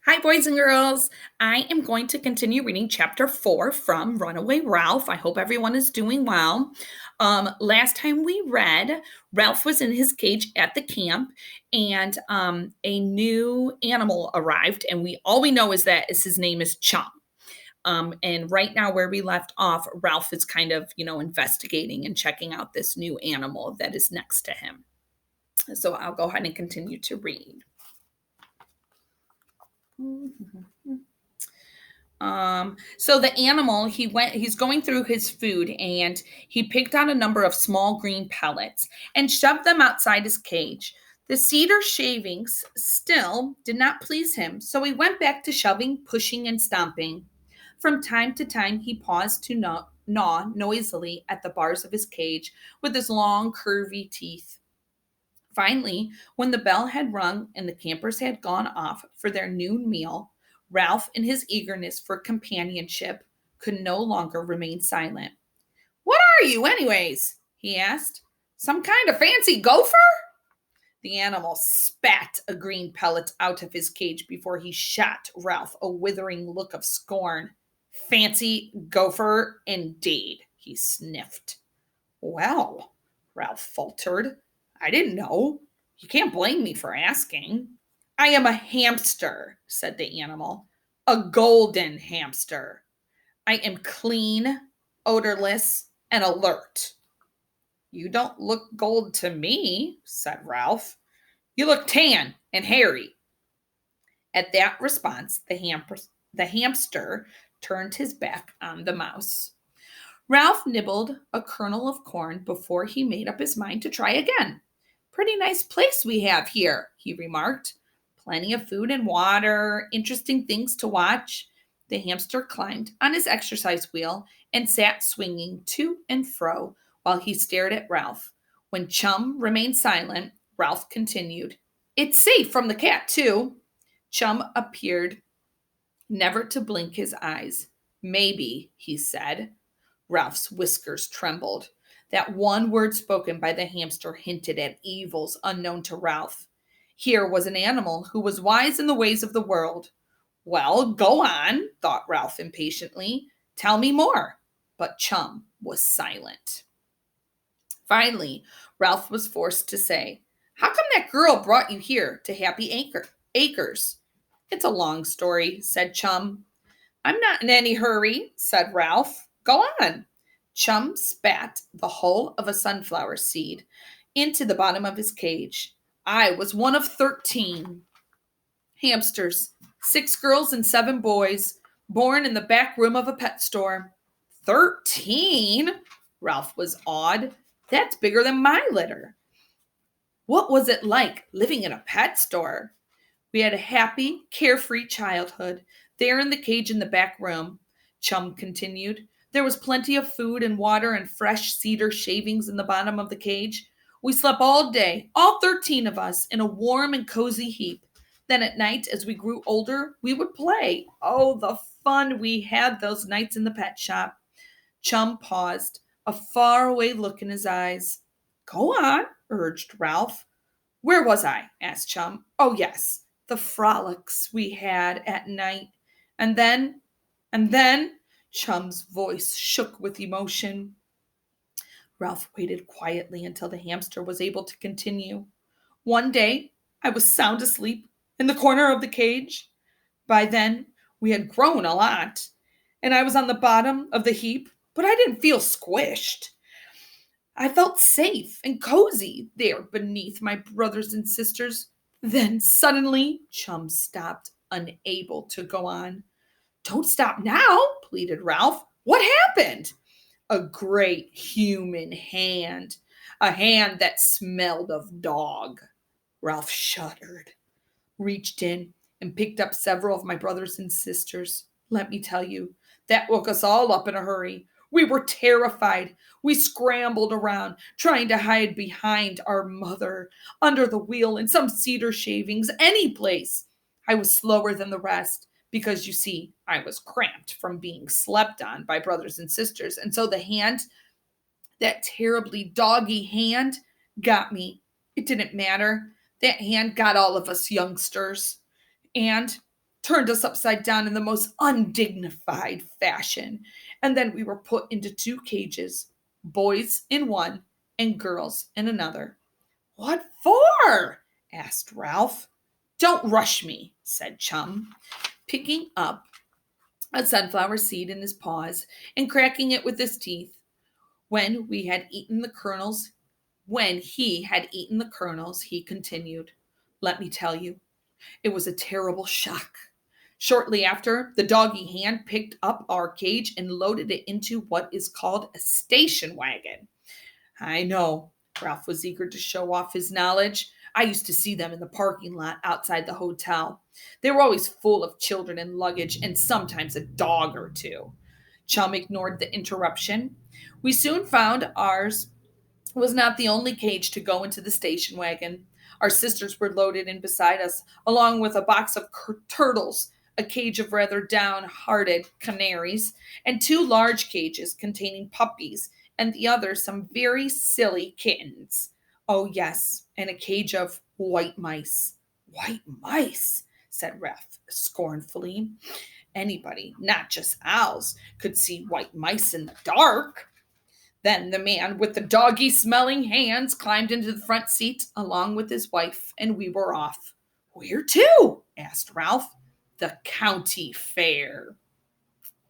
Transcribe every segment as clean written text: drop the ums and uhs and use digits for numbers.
Hi, boys and girls. I am going to continue reading chapter 4 from Runaway Ralph. I hope everyone is doing well. Last time we read, Ralph was in his cage at the camp, and a new animal arrived. And all we know is that his name is Chum. And right now, where we left off, Ralph is kind of, investigating and checking out this new animal that is next to him. So I'll go ahead and continue to read. So the animal, he's going through his food and he picked out a number of small green pellets and shoved them outside his cage. The cedar shavings still did not please him, so he went back to shoving, pushing, and stomping. From time to time, he paused to gnaw noisily at the bars of his cage with his long, curvy teeth. Finally, when the bell had rung and the campers had gone off for their noon meal, Ralph, in his eagerness for companionship, could no longer remain silent. "What are you, anyways?" he asked. "Some kind of fancy gopher?" The animal spat a green pellet out of his cage before he shot Ralph a withering look of scorn. "Fancy gopher, indeed," he sniffed. "Well," Ralph faltered, "I didn't know. You can't blame me for asking." "I am a hamster," said the animal. "A golden hamster. I am clean, odorless, and alert." "You don't look gold to me," said Ralph. "You look tan and hairy." At that response, the hamster turned his back on the mouse. Ralph nibbled a kernel of corn before he made up his mind to try again. "Pretty nice place we have here," he remarked. "Plenty of food and water, interesting things to watch." The hamster climbed on his exercise wheel and sat swinging to and fro while he stared at Ralph. When Chum remained silent, Ralph continued, "It's safe from the cat, too." Chum appeared never to blink his eyes. "Maybe," he said. Ralph's whiskers trembled. That one word spoken by the hamster hinted at evils unknown to Ralph. Here was an animal who was wise in the ways of the world. "Well, go on," thought Ralph impatiently. "Tell me more." But Chum was silent. Finally, Ralph was forced to say, "How come that girl brought you here to Happy Acres?" "It's a long story," said Chum. "I'm not in any hurry," said Ralph. "Go on." Chum spat the hull of a sunflower seed into the bottom of his cage. "I was one of 13 hamsters, 6 girls and 7 boys, born in the back room of a pet store." 13? Ralph was awed. "That's bigger than my litter." "What was it like living in a pet store?" "We had a happy, carefree childhood there in the cage in the back room," Chum continued. "There was plenty of food and water and fresh cedar shavings in the bottom of the cage. We slept all day, all 13 of us, in a warm and cozy heap. Then at night, as we grew older, we would play. Oh, the fun we had those nights in the pet shop." Chum paused, a faraway look in his eyes. "Go on," urged Ralph. "Where was I?" asked Chum. "Oh, yes, the frolics we had at night. And then, Chum's voice shook with emotion. Ralph waited quietly until the hamster was able to continue. "One day, I was sound asleep in the corner of the cage. By then, we had grown a lot, and I was on the bottom of the heap, but I didn't feel squished. I felt safe and cozy there beneath my brothers and sisters. Then suddenly, Chum stopped, unable to go on. "Don't stop now," pleaded Ralph. "What happened?" "A great human hand, a hand that smelled of dog." Ralph shuddered, reached in, and picked up several of my brothers and sisters. Let me tell you, that woke us all up in a hurry. We were terrified. We scrambled around, trying to hide behind our mother, under the wheel, in some cedar shavings, any place. I was slower than the rest because, you see, I was cramped from being slept on by brothers and sisters. And so the hand, that terribly doggy hand, got me. It didn't matter. That hand got all of us youngsters. And turned us upside down in the most undignified fashion, and then we were put into two cages, boys in one and girls in another. What for? Asked Ralph. Don't rush me, said Chum, picking up a sunflower seed in his paws and cracking it with his teeth. When we had eaten the kernels, when he had eaten the kernels, he continued, let me tell you, it was a terrible shock. Shortly after, the doggy hand picked up our cage and loaded it into what is called a station wagon. I know. Ralph was eager to show off his knowledge. I used to see them in the parking lot outside the hotel. They were always full of children and luggage, and sometimes a dog or two. Chum ignored the interruption. We soon found ours was not the only cage to go into the station wagon. Our sisters were loaded in beside us, along with a box of turtles, a cage of rather downhearted canaries, and two large cages containing puppies, and the other some very silly kittens. Oh, yes, and a cage of white mice. White mice, said Ralph scornfully. Anybody, not just owls, could see white mice in the dark. Then the man with the doggy smelling hands climbed into the front seat along with his wife, and we were off. Where to? Asked Ralph. The county fair,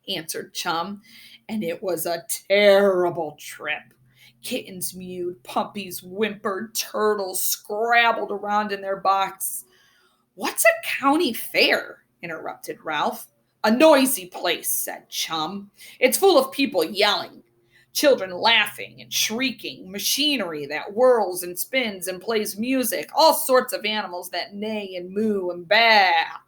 answered Chum, and it was a terrible trip. Kittens mewed, puppies whimpered, turtles scrabbled around in their box. What's a county fair? Interrupted Ralph. A noisy place, said Chum. It's full of people yelling, children laughing and shrieking, machinery that whirls and spins and plays music, all sorts of animals that neigh and moo and baa.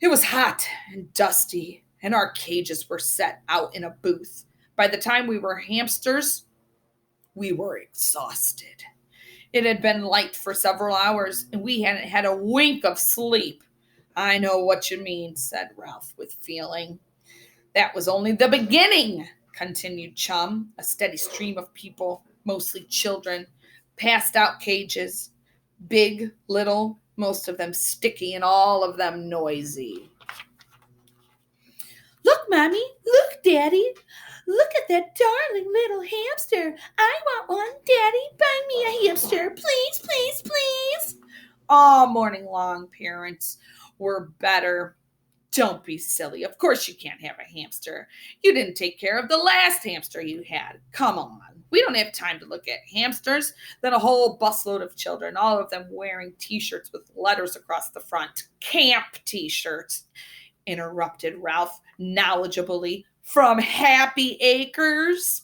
It was hot and dusty, and our cages were set out in a booth. By the time we were hamsters, we were exhausted. It had been light for several hours, and we hadn't had a wink of sleep. I know what you mean, said Ralph with feeling. That was only the beginning, continued Chum. A steady stream of people, mostly children, passed out cages. Big, little, most of them sticky, and all of them noisy. Look, Mommy. Look, Daddy. Look at that darling little hamster. I want one. Daddy, buy me a hamster. Please, please, please. All morning long, parents were better. Don't be silly. Of course you can't have a hamster. You didn't take care of the last hamster you had. Come on. We don't have time to look at hamsters. Then a whole busload of children, all of them wearing t-shirts with letters across the front. Camp t-shirts, interrupted Ralph knowledgeably. From Happy Acres,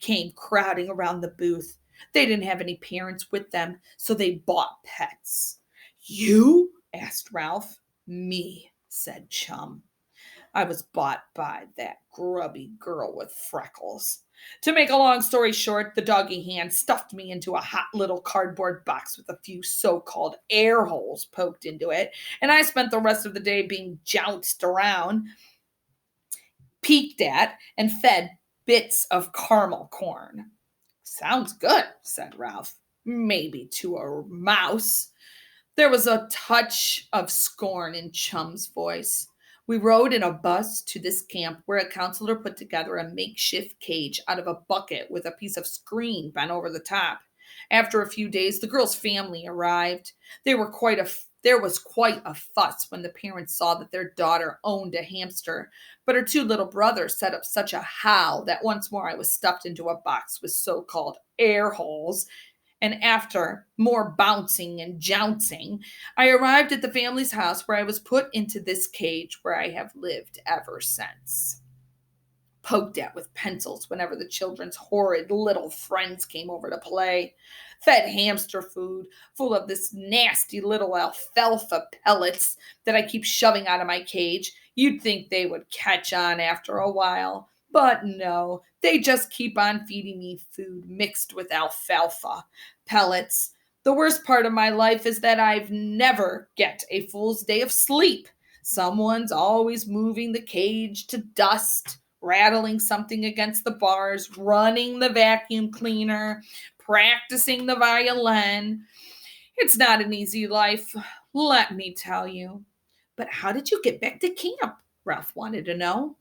came crowding around the booth. They didn't have any parents with them, so they bought pets. You? Asked Ralph. Me, said Chum. I was bought by that grubby girl with freckles. To make a long story short, the doggy hand stuffed me into a hot little cardboard box with a few so-called air holes poked into it, and I spent the rest of the day being jounced around, peeked at, and fed bits of caramel corn. Sounds good, said Ralph. Maybe to a mouse. There was a touch of scorn in Chum's voice. We rode in a bus to this camp where a counselor put together a makeshift cage out of a bucket with a piece of screen bent over the top. After a few days, the girl's family arrived. There was quite a fuss when the parents saw that their daughter owned a hamster, but her two little brothers set up such a howl that once more I was stuffed into a box with so-called air holes, and after more bouncing and jouncing, I arrived at the family's house where I was put into this cage where I have lived ever since. Poked at with pencils whenever the children's horrid little friends came over to play. Fed hamster food full of this nasty little alfalfa pellets that I keep shoving out of my cage. You'd think they would catch on after a while. But no, they just keep on feeding me food mixed with alfalfa pellets. The worst part of my life is that I've never get a fool's day of sleep. Someone's always moving the cage to dust, rattling something against the bars, running the vacuum cleaner, practicing the violin. It's not an easy life, let me tell you. But how did you get back to camp? Ralph wanted to know.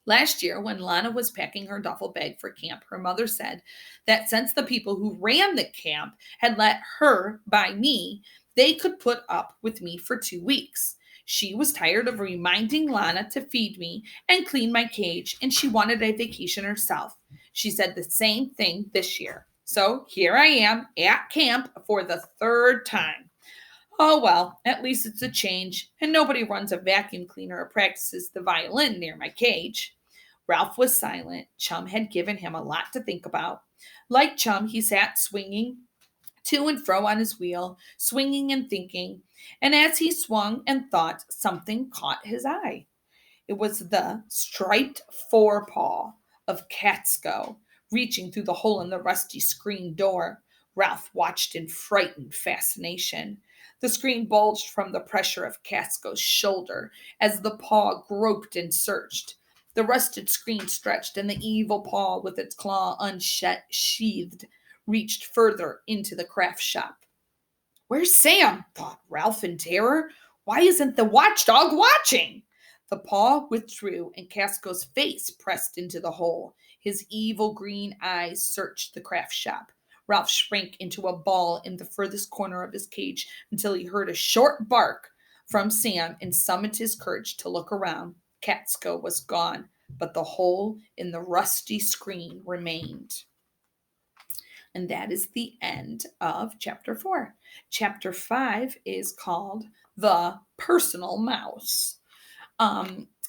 Last year, when Lana was packing her duffel bag for camp, her mother said that since the people who ran the camp had let her buy me, they could put up with me for 2 weeks. She was tired of reminding Lana to feed me and clean my cage, and she wanted a vacation herself. She said the same thing this year. So here I am at camp for the third time. Oh well, at least it's a change, and nobody runs a vacuum cleaner or practices the violin near my cage. Ralph was silent. Chum had given him a lot to think about. Like Chum, he sat swinging to and fro on his wheel, swinging and thinking. And as he swung and thought, something caught his eye. It was the striped forepaw of Catsko reaching through the hole in the rusty screen door. Ralph watched in frightened fascination. The screen bulged from the pressure of Casco's shoulder as the paw groped and searched. The rusted screen stretched, and the evil paw, with its claw unsheathed, reached further into the craft shop. Where's Sam? Thought Ralph in terror. Why isn't the watchdog watching? The paw withdrew, and Casco's face pressed into the hole. His evil green eyes searched the craft shop. Ralph shrank into a ball in the furthest corner of his cage until he heard a short bark from Sam and summoned his courage to look around. Casco was gone, but the hole in the rusty screen remained. And that is the end of chapter 4. Chapter 5 is called The Personal Mouse.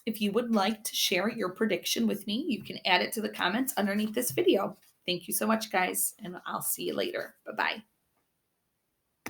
If you would like to share your prediction with me, you can add it to the comments underneath this video. Thank you so much, guys, and I'll see you later. Bye-bye.